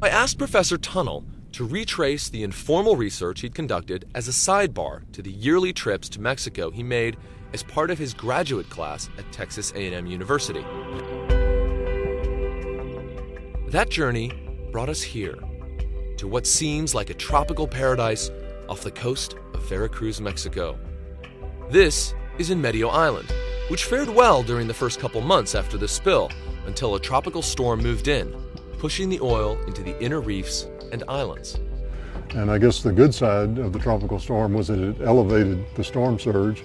I asked Professor Tunnell to retrace the informal research he'd conducted as a sidebar to the yearly trips to Mexico he made as part of his graduate class at Texas A&M University. That journey brought us here, to what seems like a tropical paradise off the coast of Veracruz, Mexico. This is in Medio Island, which fared well during the first couple months after the spill until a tropical storm moved in, pushing the oil into the inner reefs and islands. And I guess the good side of the tropical storm was that it elevated the storm surge.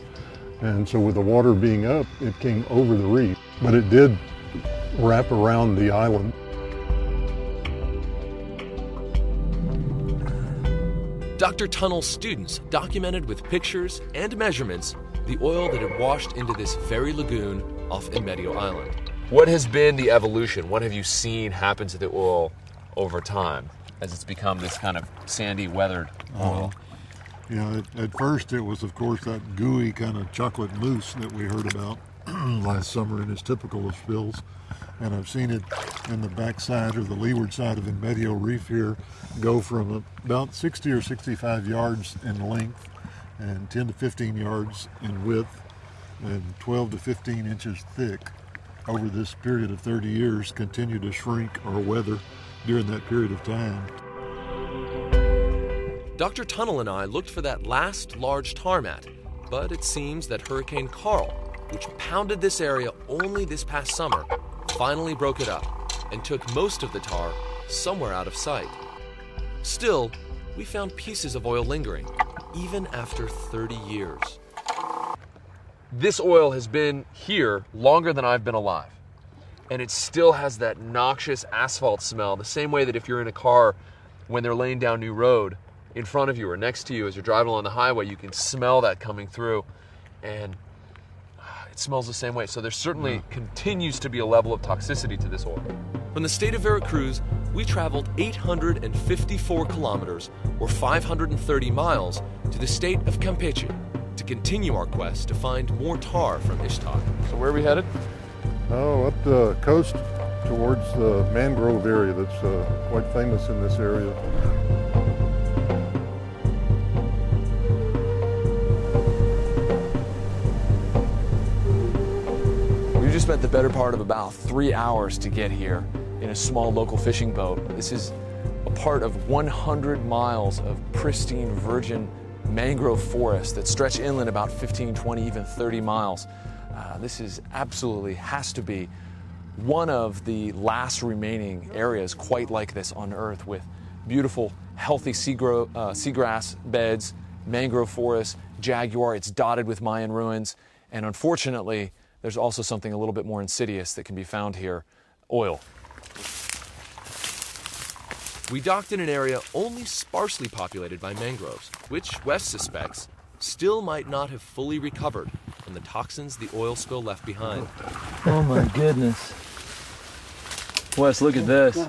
And so with the water being up, it came over the reef, but it did wrap around the island. Dr. Tunnell's students documented with pictures and measurements the oil that had washed into this very lagoon off in Medio Island. What has been the evolution? What have you seen happen to the oil over time as it's become this kind of sandy, weathered oil? At first it was, of course, that gooey kind of chocolate mousse that we heard about last summer and is typical of spills. And I've seen it in the backside or the leeward side of the Medio Reef here go from about 60 or 65 yards in length and 10 to 15 yards in width and 12 to 15 inches thick over this period of 30 years, continue to shrink or weather during that period of time. Dr. Tunnell and I looked for that last large tar mat, but it seems that Hurricane Carl, which pounded this area only this past summer, finally broke it up and took most of the tar somewhere out of sight. Still, we found pieces of oil lingering, even after 30 years. This oil has been here longer than I've been alive, and it still has that noxious asphalt smell, the same way that if you're in a car when they're laying down new road in front of you or next to you as you're driving along the highway, you can smell that coming through, and it smells the same way. So there certainly continues to be a level of toxicity to this oil. From the state of Veracruz, we traveled 854 kilometers, or 530 miles, to the state of Campeche to continue our quest to find more tar from Ixtal. So where are we headed? Oh, up the coast towards the mangrove area that's quite famous in this area. We just spent the better part of about 3 hours to get here in a small local fishing boat. This is a part of 100 miles of pristine virgin mangrove forest that stretch inland about 15, 20, even 30 miles. This is absolutely has to be one of the last remaining areas quite like this on Earth, with beautiful, healthy seagrass beds, mangrove forests, jaguar. It's dotted with Mayan ruins, and unfortunately, there's also something a little bit more insidious that can be found here: oil. We docked in an area only sparsely populated by mangroves, which Wes suspects still might not have fully recovered from the toxins the oil spill left behind. Oh my goodness. Wes, look at this.